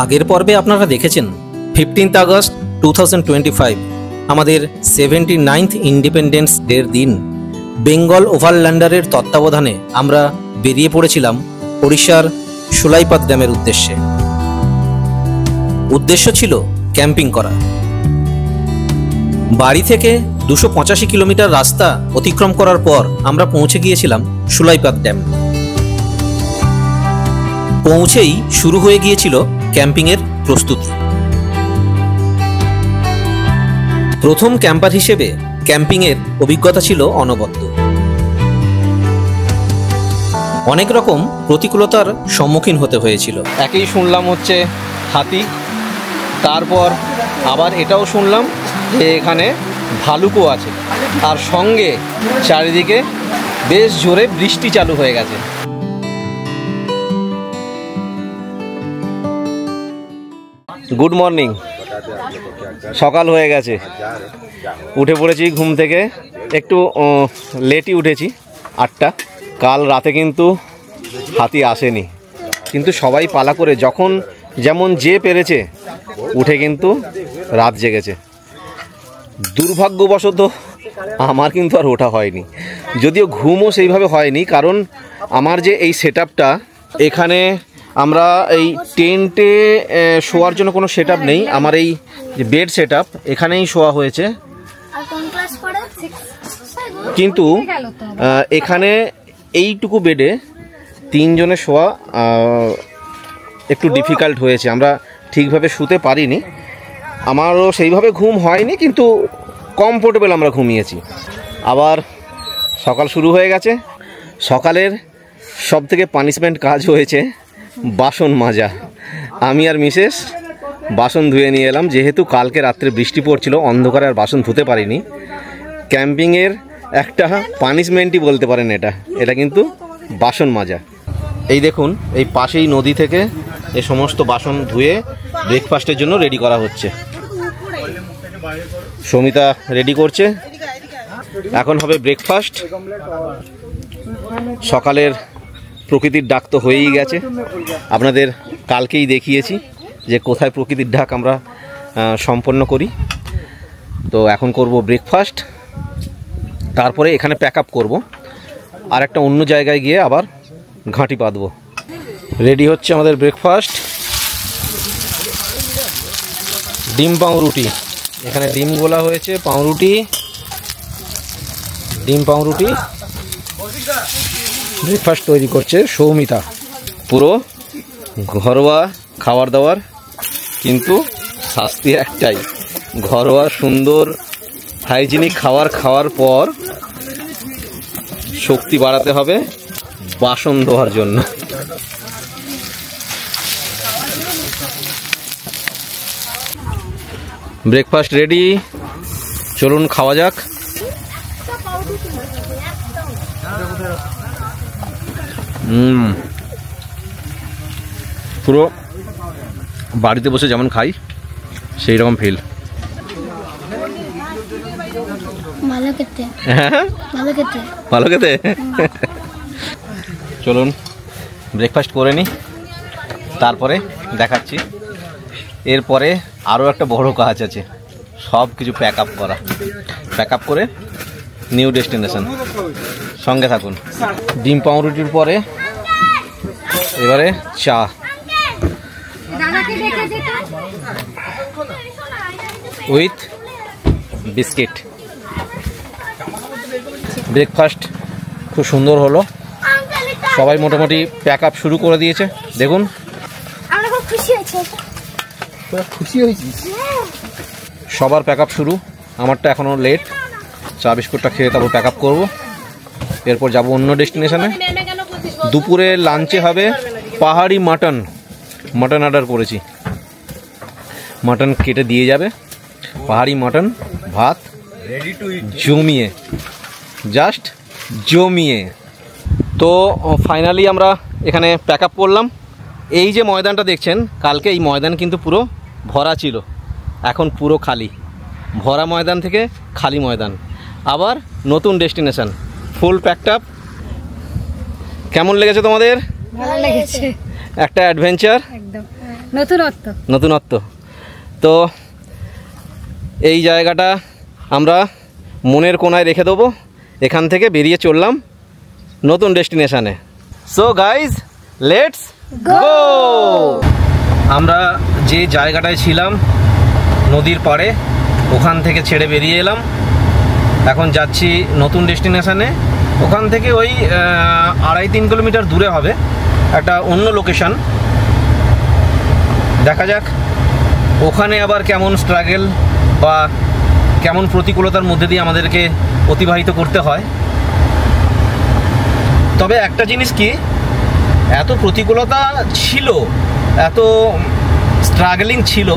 আগের পর্বে আপনারা দেখেছেন 15th আগস্ট 2025 আমাদের 79th ইন্ডিপেন্ডেন্স ডের দিন বেঙ্গল ওভারল্যান্ডারের তত্ত্বাবধানে আমরা বেরিয়ে পড়েছিলাম ওড়িশার শোলাইপাত ড্যামের উদ্দেশ্যে। উদ্দেশ্য ছিল ক্যাম্পিং করা। বাড়ি থেকে 285 কিলোমিটার রাস্তা অতিক্রম করার পর আমরা পৌঁছে গিয়েছিলাম শোলাইপাত ড্যাম। পৌঁছেই শুরু হয়ে গিয়েছিল ক্যাম্পিংয়ের প্রস্তুতি। প্রথম ক্যাম্পার হিসেবে ক্যাম্পিংয়ের অভিজ্ঞতা ছিল অনবদ্য। অনেক রকম প্রতিকূলতার সম্মুখীন হতে হয়েছিল। একেই শুনলাম হচ্ছে হাতি, তারপর আবার এটাও শুনলাম যে এখানে ভালুকও আছে, আর সঙ্গে চারিদিকে বেশ জোরে বৃষ্টি চালু হয়ে গেছে। গুড মর্নিং, সকাল হয়ে গেছে, উঠে পড়েছি ঘুম থেকে। একটু লেটই উঠেছি, 8টা। কাল রাতে কিন্তু হাতি আসেনি, কিন্তু সবাই পালা করে যখন যেমন যে পেরেছে উঠে কিন্তু রাত জেগেছে। দুর্ভাগ্যবশত আমার কিন্তু আর ওঠা হয়নি, যদিও ঘুমও সেইভাবে হয়নি, কারণ আমার যে এই সেটআপটা, এখানে আমরা এই টেন্টে শোয়ার জন্য কোনো সেটআপ নেই। আমার এই যে বেড সেটআপ, এখানেই শোয়া হয়েছে। কিন্তু এখানে এইটুকু বেডে 3 জনের শোয়া একটু ডিফিকাল্ট হয়েছে, আমরা ঠিকভাবে শুতে পারিনি। আমারও সেইভাবে ঘুম হয়নি, কিন্তু কমফোর্টেবল আমরা ঘুমিয়েছি। আবার সকাল শুরু হয়ে গেছে। সকালের সবথেকে পানিশমেন্ট কাজ হয়েছে বাসন মাজা। আমি আর মিসেস বাসন ধুয়ে নিয়ে এলাম, যেহেতু কালকে রাত্রে বৃষ্টি পড়ছিল, অন্ধকারে আর বাসন ধুতে পারিনি। ক্যাম্পিংয়ের একটা পানিশমেন্টই বলতে পারেন এটা কিন্তু বাসন মাজা। এই দেখুন, এই পাশেই নদী থেকে এই সমস্ত বাসন ধুয়ে ব্রেকফাস্টের জন্য রেডি করা হচ্ছে। সমিতা রেডি করছে, এখন হবে ব্রেকফাস্ট। সকালের প্রকৃতির ডাক তো হয়েই গেছে, আপনাদের কালকেই দেখিয়েছি যে কোথায় প্রকৃতির ডাক আমরা সম্পন্ন করি। তো এখন করব ব্রেকফাস্ট, তারপরে এখানে প্যাক আপ করবো, আর একটা অন্য জায়গায় গিয়ে আবার ঘাঁটি পাতবো। রেডি হচ্ছে আমাদের ব্রেকফাস্ট। ডিম পাউরুটি, এখানে ডিম গোলা হয়েছে, পাউরুটি, ডিম পাউরুটি। ব্রেকফাস্ট তৈরি করছে সৌমিতা। পুরো ঘরোয়া খাবার দাবার, কিন্তু শাস্তি একটাই, ঘরোয়া সুন্দর হাইজিনিক খাওয়ার পর শক্তি বাড়াতে হবে বাসন ধোয়ার জন্য। ব্রেকফাস্ট রেডি, চলুন খাওয়া যাক। পুরো বাড়িতে বসে যেমন খাই সেই রকম ফিল। ভালো খেতে। চলুন ব্রেকফাস্ট করে নিই, তারপরে দেখাচ্ছি। এরপরে আরও একটা বড় কাজ আছে, সব কিছু প্যাক আপ করা। প্যাক আপ করে নিউ ডেস্টিনেশন, সঙ্গে থাকুন। ডিম পাউরুটির পরে এবারে চা। With biscuit. ব্রেকফাস্ট খুব সুন্দর হলো, সবাই মোটামুটি প্যাক আপ শুরু করে দিয়েছে। দেখুন, খুশি হয়েছি, সবার প্যাক আপ শুরু। আমারটা এখনও লেট, চা বিস্কুটটা খেয়ে তারপর প্যাক আপ করবো। এরপর যাব অন্য ডেস্টিনেশনে। দুপুরে লাঞ্চে হবে পাহাড়ি মাটন অর্ডার করেছি। মাটন কেটে দিয়ে যাবে, পাহাড়ি মাটন, ভাত জমিয়ে, জাস্ট জমিয়ে। তো ফাইনালি আমরা এখানে প্যাক আপ করলাম। এই যে ময়দানটা দেখছেন, কালকে এই ময়দান কিন্তু পুরো ভরা ছিল, এখন পুরো খালি। ভরা ময়দান থেকে খালি ময়দান, আবার নতুন ডেস্টিনেশন, ফুল প্যাকড আপ। কেমন লেগেছে তোমাদের? ভালো লেগেছে, একটা অ্যাডভেঞ্চার। একদম নতুনত্ব। তো এই জায়গাটা আমরা মনের কোনায় রেখে দেবো, এখান থেকে বেরিয়ে চললাম নতুন ডেস্টিনেশনে। So guys, let's go. আমরা যে জায়গাটায় ছিলাম নদীর পাড়ে, ওখান থেকে ছেড়ে বেরিয়ে এলাম। এখন যাচ্ছি নতুন ডেস্টিনেশনে। ওখান থেকে ওই 2.5-3 কিলোমিটার দূরে হবে একটা অন্য লোকেশন। দেখা যাক ওখানে আবার কেমন স্ট্রাগল বা কেমন প্রতিকূলতার মধ্যে দিয়ে আমাদেরকে অতিবাহিত করতে হয়। তবে একটা জিনিস কি, এত প্রতিকূলতা ছিল, এত স্ট্রাগলিং ছিল,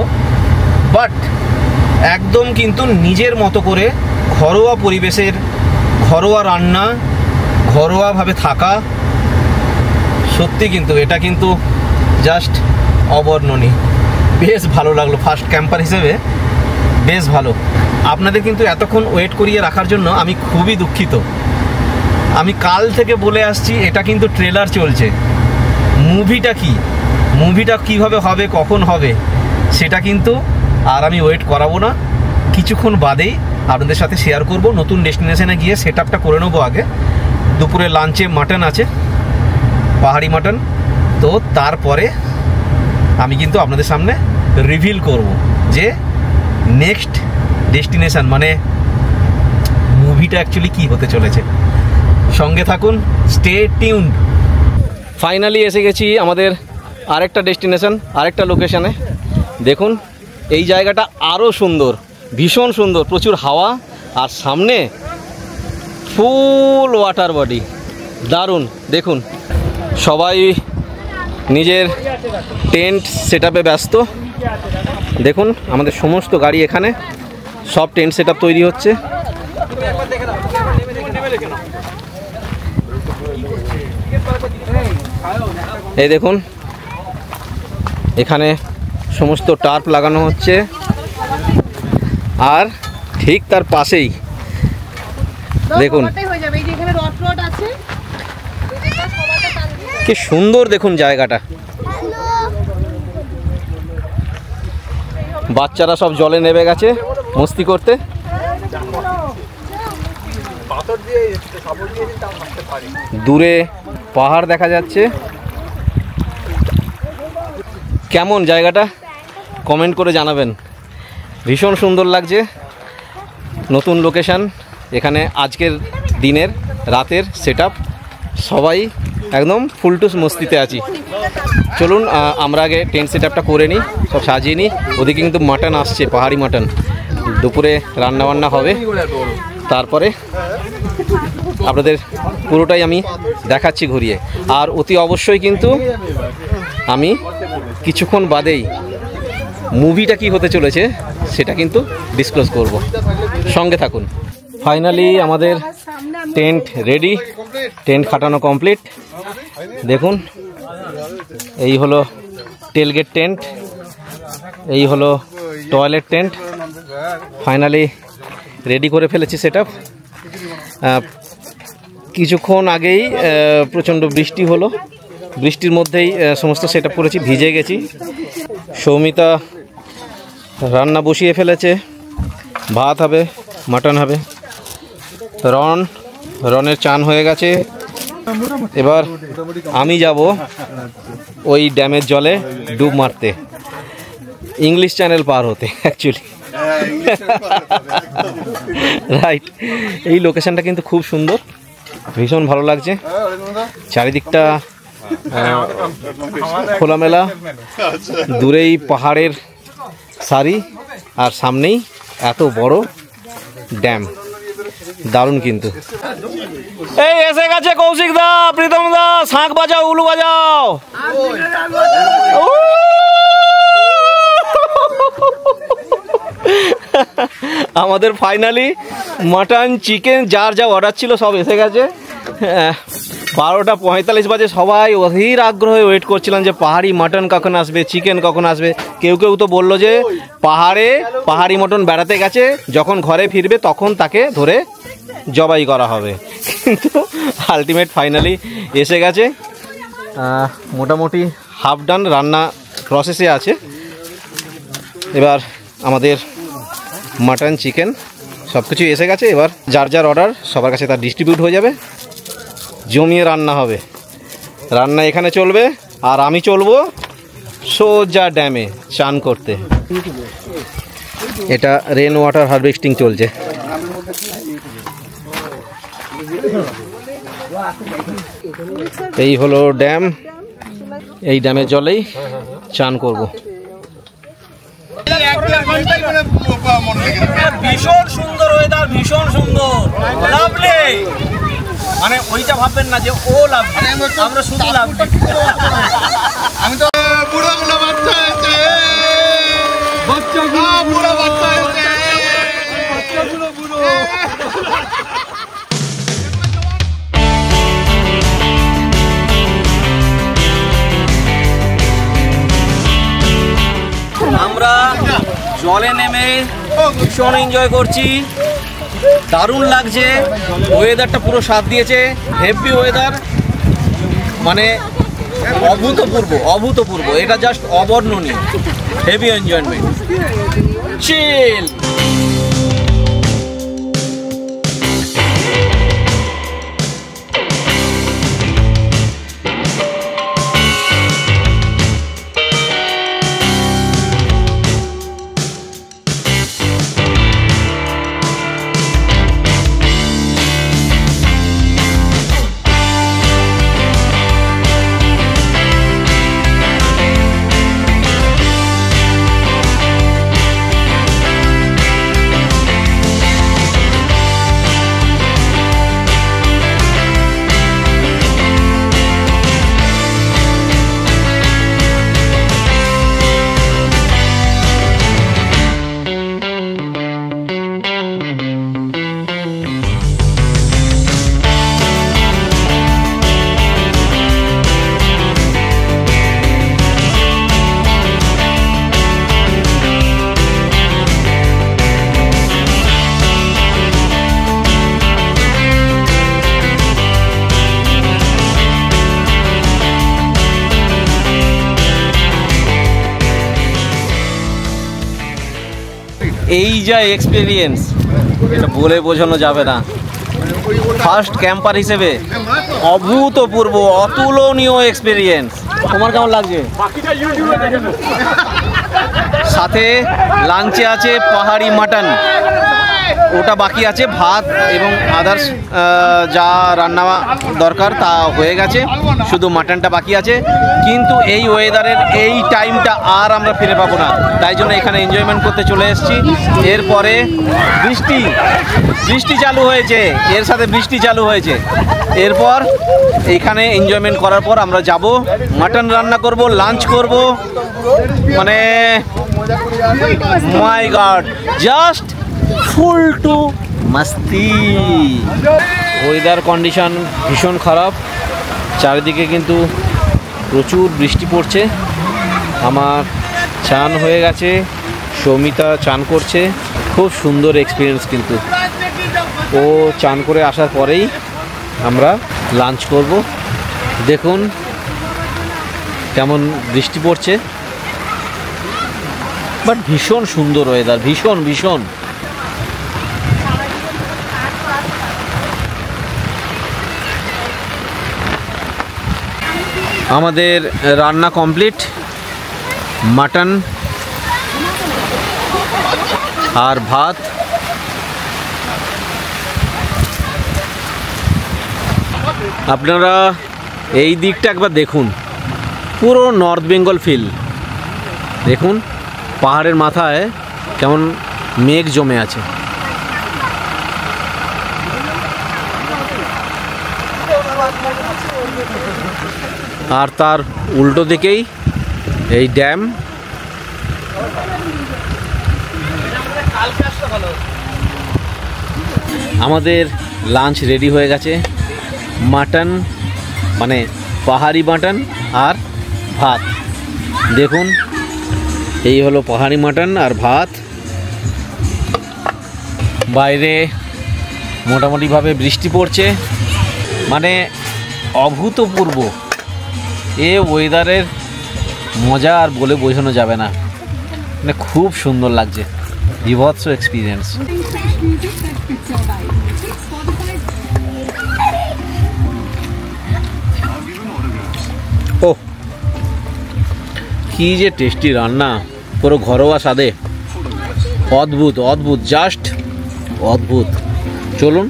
বাট একদম কিন্তু নিজের মতো করে ঘরোয়া পরিবেশের, ঘরোয়া রান্না, ঘরোয়াভাবে থাকা, সত্যি কিন্তু এটা কিন্তু জাস্ট অবর্ণনীয়। বেশ ভালো লাগলো, ফার্স্ট ক্যাম্পার হিসেবে বেশ ভালো। আপনাদের কিন্তু এতক্ষণ ওয়েট করিয়ে রাখার জন্য আমি খুবই দুঃখিত। আমি কাল থেকে বলে আসছি, এটা কিন্তু ট্রেলার চলছে। মুভিটা কিভাবে হবে, কখন হবে, সেটা কিন্তু আর আমি ওয়েট করাবো না। কিছুক্ষণ বাদেই আপনাদের সাথে শেয়ার করব। নতুন ডেস্টিনেশনে গিয়ে সেট আপটা করে নেবো আগে। দুপুরে লাঞ্চে মাটন আছে, পাহাড়ি মাটন। তো তারপরে আমি কিন্তু আপনাদের সামনে রিভিল করব যে নেক্সট ডেস্টিনেশন মানে মুভিটা অ্যাকচুয়ালি কী হতে চলেছে। সঙ্গে থাকুন, স্টে টিউনড। ফাইনালি এসে গেছি আমাদের আরেকটা ডেস্টিনেশন, আরেকটা লোকেশনে। দেখুন এই জায়গাটা আরও সুন্দর, ভীষণ সুন্দর, প্রচুর হাওয়া, আর সামনে ফুল ওয়াটার বডি, দারুণ। দেখুন সবাই নিজের টেন্ট সেট আপে ব্যস্ত। দেখুন আমাদের সমস্ত গাড়ি এখানে, সব টেন্ট সেট আপ তৈরি হচ্ছে। এই দেখুন এখানে সমস্ত টার্প লাগানো হচ্ছে, আর ঠিক তার পাশেই দেখুন কি সুন্দর, দেখুন জায়গাটা। বাচ্চারা সব জলে নেমে গেছে মস্তি করতে। দূরে পাহাড় দেখা যাচ্ছে। কেমন জায়গাটা কমেন্ট করে জানাবেন। ভীষণ সুন্দর লাগছে, নতুন লোকেশন। এখানে আজকের দিনের রাতের সেট আপ, সবাই একদম ফুলটুস মস্তিতে আছি। চলুন আমরা আগে টেন্ট সেট আপটা করে নিই, সব সাজিয়ে নিই। ওদিকে কিন্তু মাটন আসছে, পাহাড়ি মাটন, দুপুরে রান্নাবান্না হবে। তারপরে আপনাদের পুরোটাই আমি দেখাচ্ছি ঘুরিয়ে। আর অতি অবশ্যই কিন্তু আমি কিছুক্ষণ বাদেই মুভিটা কি হতে চলেছে সেটা কিন্তু ডিসক্লোজ করব, সঙ্গে থাকুন। ফাইনালি আমাদের টেন্ট রেডি, টেন্ট খাটানো কমপ্লিট। দেখুন এই হলো টেলগেট টেন্ট, এই হলো টয়লেট টেন্ট। ফাইনালি রেডি করে ফেলেছি সেট আপ। কিছুক্ষণ আগেই প্রচণ্ড বৃষ্টি হলো, বৃষ্টির মধ্যেই সমস্ত সেট আপ করেছি, ভিজে গেছি। সৌমিতা রান্না বসিয়ে ফেলেছে, ভাত হবে, মাটন হবে। রনের চান হয়ে গেছে। এবার আমি যাব ওই ড্যামের জলে ডুব মারতে, ইংলিশ চ্যানেল পার হতে অ্যাকচুয়ালি। রাইট, এই লোকেশনটা কিন্তু খুব সুন্দর, ভীষণ ভালো লাগছে। চারিদিকটা খোলামেলা, দূরেই পাহাড়ের সারি, আর সামনেই এত বড় ড্যাম, দারুণ কিন্তু। এই এসে গেছে কৌশিক দা, প্রীতম দা, শাঁখ বাজাও, উলু বাজাও। আমাদের ফাইনালি মাটন, চিকেন, যার যা অর্ডার ছিল সব এসে গেছে। 12:45 বাজে, সবাই অধীর আগ্রহে ওয়েট করছিলাম যে পাহাড়ি মাটন কখন আসবে, চিকেন কখন আসবে। কেউ কেউ তো বললো যে পাহাড়ি মটন বেড়াতে গেছে, যখন ঘরে ফিরবে তখন তাকে ধরে জবাই করা হবে। কিন্তু আলটিমেট ফাইনালি এসে গেছে। মোটামুটি হাফ ডান, রান্না প্রসেসে আছে। এবার আমাদের মাটন চিকেন সব কিছু এসে গেছে। এবার যার যার অর্ডার সবার কাছে তার ডিস্ট্রিবিউট হয়ে যাবে, জমিয়ে রান্না হবে। রান্না এখানে চলবে আর আমি চলবো সোজা ড্যামে চান করতে। এটা রেন ওয়াটার হারভেস্টিং চলছে। এই হলো ড্যাম, এই ড্যামের জলেই চান করব। ভীষণ সুন্দর ওয়েদার, ভীষণ সুন্দর, লাভলি। মানে ওইটা ভাববেন না যে ও লাভলি, আমরা শুধু লাভলি। আমি তো বুড়ো বুড়ো বাচ্চা আছে, বাচ্চাগুলো বুড়ো বাচ্চা আছে, বাচ্চাগুলো বুড়ো। আমরা জলে নেমে ভীষণ এনজয় করছি, দারুণ লাগছে। ওয়েদারটা পুরো সাথ দিয়েছে, হেভি ওয়েদার, মানে অভূতপূর্ব অভূতপূর্ব। এটা জাস্ট অবর্ণনীয়, হেভি এনজয়মেন্ট, চিল। এই যা এক্সপিরিয়েন্স, এটা বলে বোঝানো যাবে না। ফার্স্ট ক্যাম্পার হিসেবে অভূতপূর্ব অতুলনীয় এক্সপিরিয়েন্স। তোমার কেমন লাগছে? সাথে লাঞ্চে আছে পাহাড়ি মাটন, ওটা বাকি আছে। ভাত এবং আদার্স যা রান্না দরকার তা হয়ে গেছে, শুধু মাটনটা বাকি আছে। কিন্তু এই ওয়েদারের এই টাইমটা আর আমরা ফিরে পাবো না, তাই জন্য এখানে এনজয়মেন্ট করতে চলে এসেছি। এরপরে বৃষ্টি চালু হয়েছে, এর সাথে বৃষ্টি চালু হয়েছে। এরপর এইখানে এনজয়মেন্ট করার পর আমরা যাব মাটন রান্না করব, লাঞ্চ করব। মানে মাই গড, জাস্ট ফুল টু মাস্তি। ওয়েদার কন্ডিশন ভীষণ খারাপ, চারিদিকে কিন্তু প্রচুর বৃষ্টি পড়ছে। আমার চান হয়ে গেছে, সৌমিতা চান করছে। খুব সুন্দর এক্সপিরিয়েন্স কিন্তু। ও চান করে আসার পরেই আমরা লাঞ্চ করব। দেখুন কেমন বৃষ্টি পড়ছে, বাট ভীষণ সুন্দর ওয়েদার, ভীষণ ভীষণ। আমাদের রান্না কমপ্লিট, মাটন আর ভাত। আপনারা এই দিকটা একবার দেখুন, পুরো নর্থ বেঙ্গল ফিল। দেখুন পাহাড়ের মাথায় কেমন মেঘ জমে আছে। আর তার উল্টো দিকেই এই ড্যাম। আমাদের লাঞ্চ রেডি হয়ে গেছে, মাটন মানে পাহাড়ি মাটন আর ভাত। দেখুন এই হলো পাহাড়ি মাটন আর ভাত। বাইরে মোটামুটিভাবে বৃষ্টি পড়ছে, মানে অভূতপূর্ব। এ ওয়েদারের মজা আর বলে বোঝানো যাবে না, মানে খুব সুন্দর লাগছে, বিভৎস এক্সপিরিয়েন্স। ও কি যে টেস্টি রান্না, পুরো ঘরোয়া স্বাদে, অদ্ভুত অদ্ভুত, জাস্ট অদ্ভুত। চলুন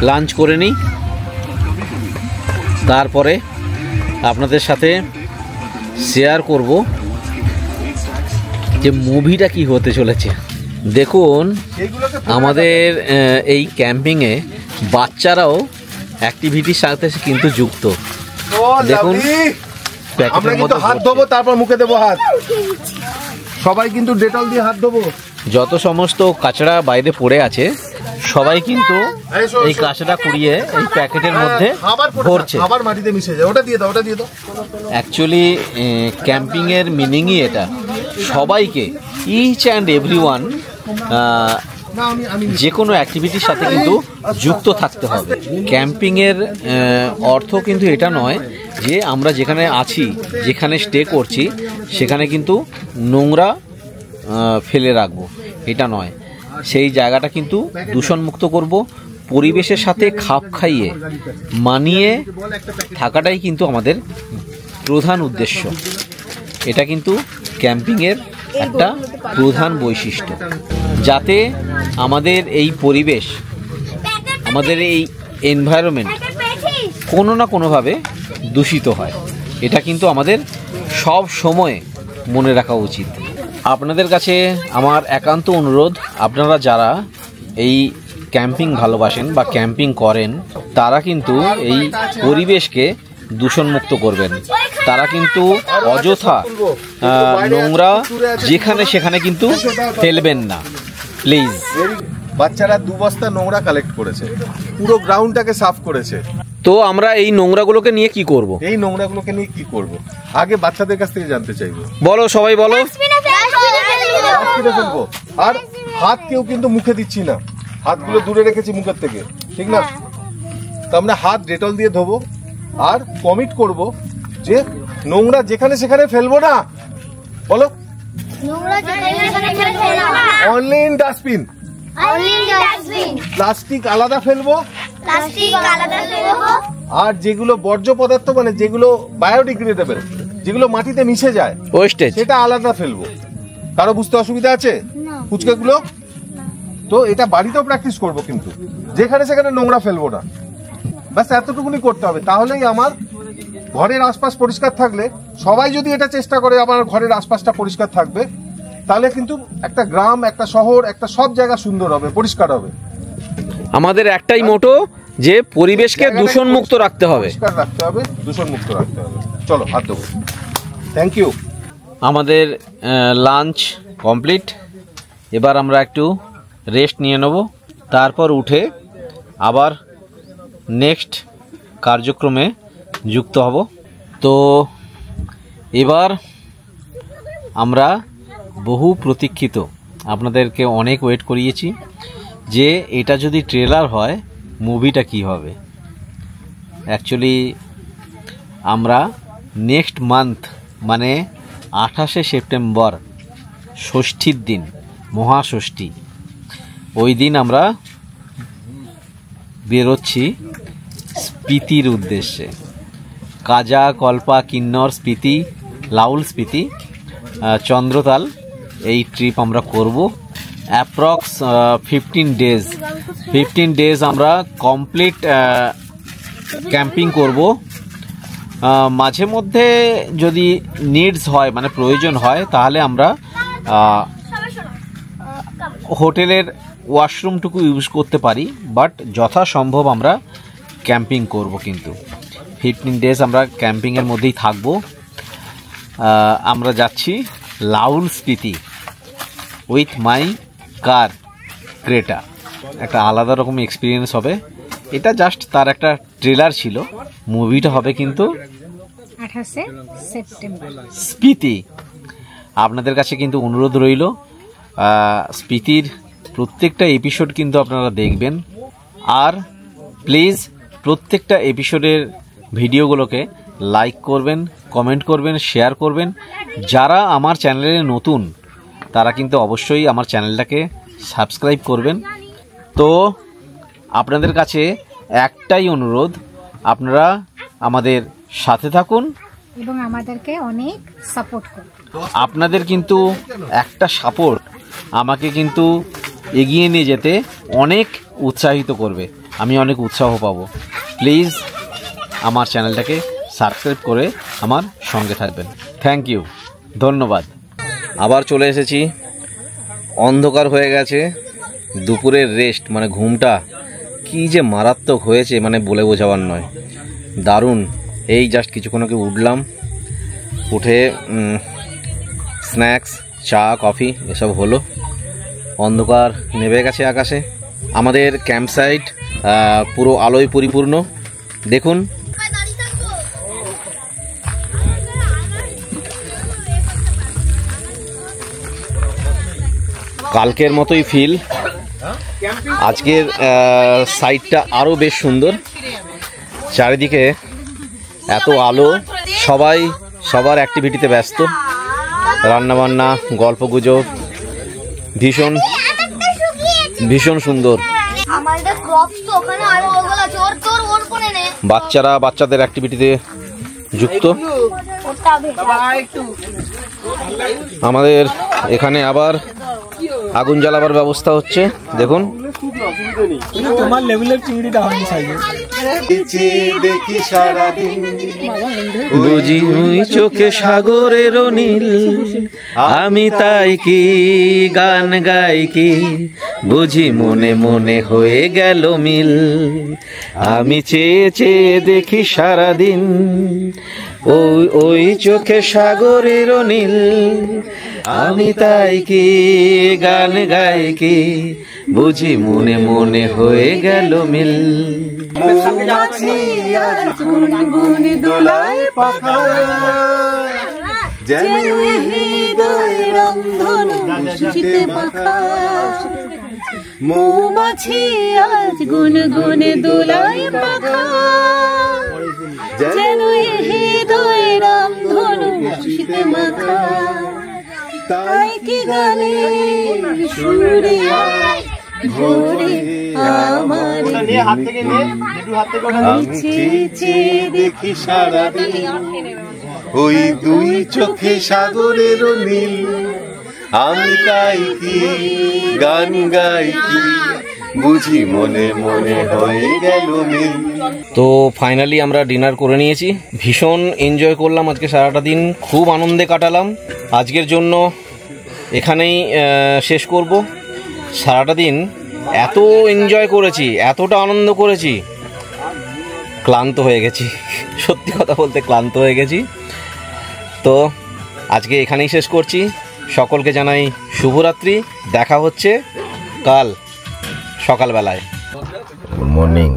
লাঞ্চ করে নিই, তারপরে আপনাদের সাথে শেয়ার করব যে মুভিটা কি হতে চলেছে। দেখুন আমাদের এই ক্যাম্পিংয়ে বাচ্চারাও অ্যাক্টিভিটির সাথে কিন্তু যুক্ত। দেখুন আমরা কিন্তু হাত ধোবো, তারপর মুখে দেবো হাত, সবাই কিন্তু ডেটল দিয়ে হাত ধোবো। যত সমস্ত কাঁচড়া বাইরে পড়ে আছে সবাই কিন্তু এই কাঁচড়া কুড়িয়ে এই প্যাকেটের মধ্যে ভরছে। আবার মাটিতে মিশে যায়, ওটা দিয়ে দাও, ওটা দিয়ে দাও। অ্যাকচুয়ালি ক্যাম্পিংয়ের মিনিংই এটা, সবাইকে ইচ অ্যান্ড এভরিওয়ান যে কোনো অ্যাক্টিভিটির সাথে কিন্তু যুক্ত থাকতে হবে। ক্যাম্পিংয়ের অর্থ কিন্তু এটা নয় যে আমরা যেখানে আছি, যেখানে স্টে করছি সেখানে কিন্তু নোংরা ফেলে রাখবো, এটা নয়। সেই জায়গাটা কিন্তু দূষণমুক্ত করব, পরিবেশের সাথে খাপ খাইয়ে মানিয়ে থাকাটাই কিন্তু আমাদের প্রধান উদ্দেশ্য। এটা কিন্তু ক্যাম্পিংয়ের একটা প্রধান বৈশিষ্ট্য, যাতে আমাদের এই পরিবেশ, আমাদের এই এনভায়রনমেন্ট কোনো না কোনোভাবে দূষিত হয়। এটা কিন্তু আমাদের সব সময় মনে রাখা উচিত। আপনাদের কাছে আমার একান্ত অনুরোধ, আপনারা যারা এই ক্যাম্পিং ভালোবাসেন বা ক্যাম্পিং করেন তারা কিন্তু এই পরিবেশকে দূষণমুক্ত করবেন। তারা কিন্তু অযথা নোংরা যেখানে সেখানে কিন্তু ফেলবেন না, প্লিজ। বাচ্চারা 2 বস্তা নোংরা কালেক্ট করেছে, পুরো গ্রাউন্ডটাকে সাফ করেছে। তো আমরা এই নোংরাগুলোকে নিয়ে কি করব? এই নোংরাগুলোকে নিয়ে কি করব আগে বাচ্চাদের কাছ থেকে জানতে চাইবো। বলো, সবাই বলো। ফেলবো, আর হাত কেউ কিন্তু মুখে দিচ্ছি না, হাতগুলো দূরে রেখেছি মুখের থেকে, ঠিক না? তো আমরা হাত ডেটল দিয়ে ধোবো আর কমিট করব যে নোংরা যেখানে সেখানে ফেলবো না। বলো, অনলি ইন ডাস্টবিন। প্লাস্টিক আলাদা ফেলবো, আর যেগুলো বর্জ্য পদার্থ মানে যেগুলো বায়োডিগ্রেডেবল, যেগুলো মাটিতে মিশে যায় ওয়েস্টেজ, সেটা আলাদা ফেলবো। কারো বুঝতে অসুবিধা আছে? ফুচকাগুলো তো এটা বাড়িতেও প্র্যাকটিস করবো, কিন্তু যেখানে সেখানে নোংরা ফেলবো না, ব্যাস এতটুকুনি করতে হবে। তাহলেই আমার ঘরের আশপাশ পরিষ্কার থাকলে, সবাই যদি এটা চেষ্টা করে আমার ঘরের আশপাশটা পরিষ্কার থাকবে, তাহলে কিন্তু একটা গ্রাম, একটা শহর, একটা সব জায়গা সুন্দর হবে, পরিষ্কার হবে। আমাদের একটাই মোটো যে পরিবেশকে দূষণমুক্ত রাখতে হবে, পরিষ্কার রাখতে হবে, দূষণমুক্ত রাখতে হবে। চলো হাত দেবো। Thank you. আমাদের লাঞ্চ কমপ্লিট, এবার আমরা একটু রেস্ট নিয়ে নেব, তারপর উঠে আবার নেক্সট কার্যক্রমে যুক্ত হব। তো এবার আমরা বহু প্রতীক্ষিত, আপনাদেরকে অনেক ওয়েট করিয়েছি যে এটা যদি ট্রেলার হয় মুভিটা কি হবে। অ্যাকচুয়ালি আমরা নেক্সট মান্থ মানে 28শে সেপ্টেম্বর, ষষ্ঠীর দিন, মহাষষ্ঠী, ওই দিন আমরা বেরোচ্ছি স্পিতির উদ্দেশ্যে। কাজা, কল্পা, কিন্নর, স্পিতি, লাউল স্পিতি, চন্দ্রতাল, এই ট্রিপ আমরা করব। অ্যাপ্রক্স 15 ডেজ আমরা কমপ্লিট ক্যাম্পিং করব। মাঝে মধ্যে যদি নিডস হয়, মানে প্রয়োজন হয়, তাহলে আমরা হোটেলের ওয়াশরুমটুকু ইউজ করতে পারি, বাট যথাসম্ভব আমরা ক্যাম্পিং করব। কিন্তু 15 ডেজ আমরা ক্যাম্পিংয়ের মধ্যেই থাকব। আমরা যাচ্ছি Lahaul Spiti with my car Creta. একটা আলাদা রকম এক্সপিরিয়েন্স হবে। এটা জাস্ট তার একটা ট্রেলার ছিল, মুভিটা হবে কিন্তু 28শে সেপ্টেম্বর স্পিতি। আপনাদের কাছে কিন্তু অনুরোধ রইল, স্পিতির প্রত্যেকটা এপিসোড কিন্তু আপনারা দেখবেন, আর প্লিজ প্রত্যেকটা এপিসোডের ভিডিওগুলোকে লাইক করবেন, কমেন্ট করবেন, শেয়ার করবেন। যারা আমার চ্যানেলে নতুন তারা কিন্তু অবশ্যই আমার চ্যানেলটাকে সাবস্ক্রাইব করবেন। তো আপনাদের কাছে একটাই অনুরোধ, আপনারা আমাদের সাথে থাকুন এবং আমাদেরকে অনেক সাপোর্ট করুন। আপনাদের কিন্তু একটা সাপোর্ট আমাকে কিন্তু এগিয়ে নিয়ে যেতে অনেক উৎসাহিত করবে, আমি অনেক উৎসাহ পাবো। প্লিজ আমার চ্যানেলটাকে সাবস্ক্রাইব করে আমার সঙ্গে থাকবেন। থ্যাংক ইউ, ধন্যবাদ। আবার চলে এসেছি, অন্ধকার হয়ে গেছে, দুপুরের রেস্ট মানে ঘুমটা কি যে মারাত্মক হয়েছে মানে বলে বোঝাবার নয়, দারুণ। এই জাস্ট কিছুক্ষণ আগে উঠলাম, উঠে স্ন্যাক্স, চা, কফি এসব হলো। অন্ধকার নেমে গেছে আকাশে, আমাদের ক্যাম্প সাইট পুরো আলোয় পরিপূর্ণ। দেখুন কালকের মতোই ফিল, আজকের সাইটটা আরও বেশ সুন্দর। চারিদিকে এত আলো, সবাই সবার অ্যাক্টিভিটিতে ব্যস্ত, রান্নাবান্না, গল্পগুজব, ভীষণ ভীষণ সুন্দর। বাচ্চারা বাচ্চাদের অ্যাক্টিভিটিতে যুক্ত। আমাদের এখানে আবার আগুন জ্বালাবার ব্যবস্থা হচ্ছে, দেখুন। তোমার লেভেলের চিংড়িটা হয়নি সাইজে। দেখি সারাদিন বুঝি ওই চোখে সাগরের নীল, আমি তাই কি গান গাই কি, বুঝি মনে মনে হয়ে গেল মিল। আমি চেয়ে চেয়ে দেখি সারাদিন, ওই ওই চোখে সাগরের নীল, আমি তাই কি গান গাই কি, বুঝি মনে মনে হয়ে গেল মিল। মৌমাছি আজ গুনগুন দোলায় পাখা, যেন হৃদয় রংধনু শীতে মাখা। মৌমাছি আজ গুনগুনে দোলায় পাখা, যেন হৃদয় রংধনু শীতে মাখা। তাই কি গানে সুরে ভোরে আমার, আমি চেয়ে চেয়ে দেখি সারাদিন, ওই দুই চোখে সাগরের নীল, আমি তাই কি গান গাই কি, বুঝি মনে মনে হয়ে গেল মিল। তো ফাইনালি আমরা ডিনার করে নিয়েছি, ভীষণ এনজয় করলাম আজকে সারাটা দিন, খুব আনন্দে কাটালাম। আজকের জন্য এখানেই শেষ করব। সারাটা দিন এত এনজয় করেছি, এতটা আনন্দ করেছি, ক্লান্ত হয়ে গেছি, সত্যি কথা বলতে ক্লান্ত হয়ে গেছি। তো আজকে এখানেই শেষ করছি, সকলকে জানাই শুভরাত্রি, দেখা হচ্ছে কাল সকালবেলায়। Good morning.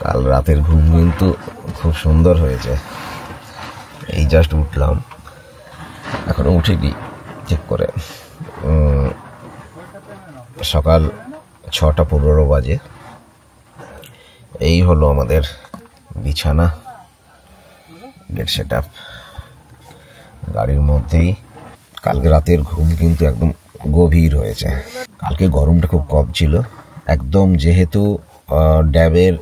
কাল রাতের ঘুম কিন্তু খুব সুন্দর হয়েছে, এই জাস্ট উঠলাম, এখনো উঠিনি ঠিক করে। সকাল 6:15 বাজে। এই হলো আমাদের বিছানা, বেড সেট আপ গাড়ির মধ্যেই। কালকে রাতের ঘুম কিন্তু একদম গভীর হয়েছে। কালকে গরমটা খুব কম ছিল একদম, যেহেতু ড্যাবের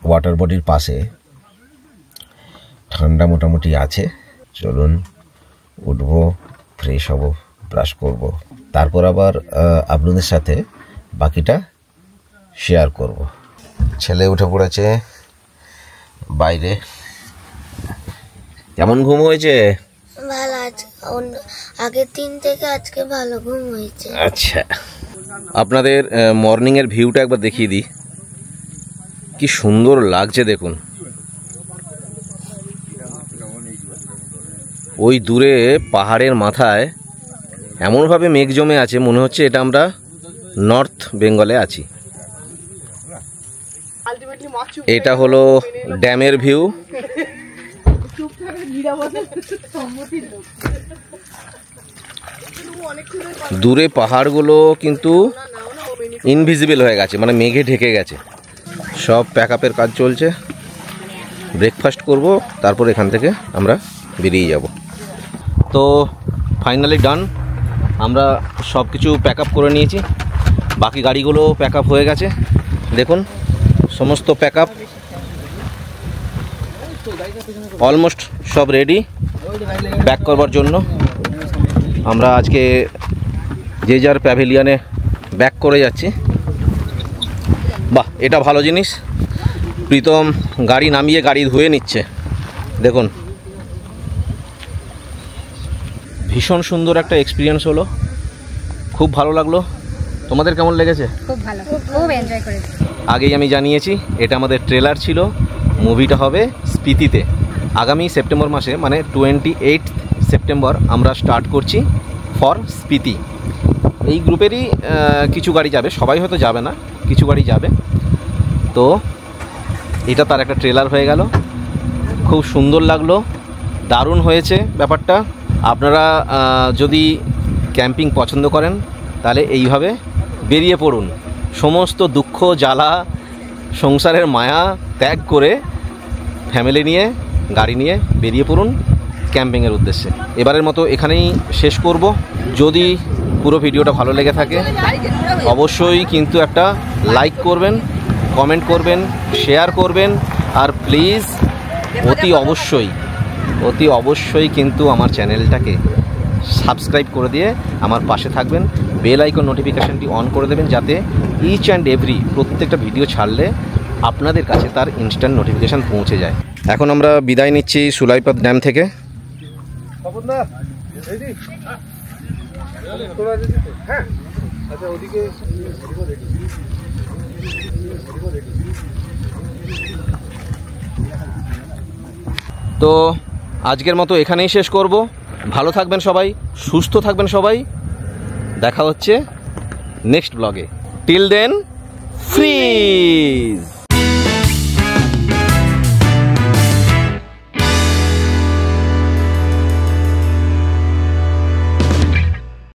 ওয়াটার বডির পাশে ঠান্ডা মোটামুটি আছে। চলুন উঠবো, ফ্রেশ হব, ব্রাশ করব, তারপর আবার আপনাদের সাথে বাকিটা শেয়ার করব। ছেলে উঠে পড়েছে বাইরে। কেমন ঘুম হয়েছে? ভালো আছে, আগের দিন থেকে আজকে ভালো ঘুম হয়েছে। আচ্ছা, আপনাদের মর্নিংয়ের ভিউটা একবার দেখিয়ে দিই, কি সুন্দর লাগছে দেখুন। ওই দূরে পাহাড়ের মাথায় এমনভাবে মেঘ জমে আছে, মনে হচ্ছে এটা আমরা নর্থ বেঙ্গলে আছি। এটা হলো ড্যামের ভিউ। দূরে পাহাড়গুলো কিন্তু ইনভিজিবল হয়ে গেছে, মানে মেঘে ঢেকে গেছে। সব প্যাক আপের কাজ চলছে, ব্রেকফাস্ট করব, তারপর এখান থেকে আমরা বেরিয়ে যাব। তো ফাইনালি ডান, আমরা সব কিছু প্যাক আপ করে নিয়েছি, বাকি গাড়িগুলো প্যাক আপ হয়ে গেছে। দেখুন সমস্ত প্যাক আপ অলমোস্ট সব রেডি ব্যাক করবার জন্য। আমরা আজকে যে যার প্যাভিলিয়নে ব্যাক করে যাচ্ছি। বাহ, এটা ভালো জিনিস। প্রীতম গাড়ি নামিয়ে গাড়ি ধুয়ে নিচ্ছে, দেখুন। ভীষণ সুন্দর একটা এক্সপিরিয়েন্স হলো, খুব ভালো লাগলো। তোমাদের কেমন লেগেছে? খুব ভালো, খুব এনজয় করেছি। আগেই আমি জানিয়েছি এটা আমাদের ট্রেলার ছিল, মুভিটা হবে স্পিতিতে। আগামী সেপ্টেম্বর মাসে মানে 28 সেপ্টেম্বর আমরা স্টার্ট করছি ফর স্পিতি। এই গ্রুপেরই কিছু গাড়ি যাবে, সবাই হয়তো যাবে না, কিছু গাড়ি যাবে। তো এটা তার একটা ট্রেলার হয়ে গেল, খুব সুন্দর লাগলো, দারুণ হয়েছে ব্যাপারটা। আপনারা যদি ক্যাম্পিং পছন্দ করেন তাহলে এইভাবে বেরিয়ে পড়ুন, সমস্ত দুঃখ জ্বালা সংসারের মায়া ত্যাগ করে ফ্যামিলি নিয়ে গাড়ি নিয়ে বেরিয়ে পড়ুন ক্যাম্পিংয়ের উদ্দেশ্যে। এবারের মতো এখানেই শেষ করব। যদি পুরো ভিডিওটা ভালো লেগে থাকে অবশ্যই কিন্তু একটা লাইক করবেন, কমেন্ট করবেন, শেয়ার করবেন, আর প্লিজ অতি অবশ্যই কিন্তু আমার চ্যানেলটাকে সাবস্ক্রাইব করে দিয়ে আমার পাশে থাকবেন। বেল আইকন নোটিফিকেশানটি অন করে দেবেন, যাতে ইচ অ্যান্ড এভরি প্রত্যেকটা ভিডিও ছাড়লে আপনাদের কাছে তার ইনস্ট্যান্ট নোটিফিকেশান পৌঁছে যায়। এখন আমরা বিদায় নিচ্ছি সুলাইপাত ড্যাম থেকে। তো আজকের মতো এখানেই শেষ করব। ভালো থাকবেন সবাই, সুস্থ থাকবেন সবাই, দেখা হচ্ছে নেক্সট ব্লগে। Till then, fridge.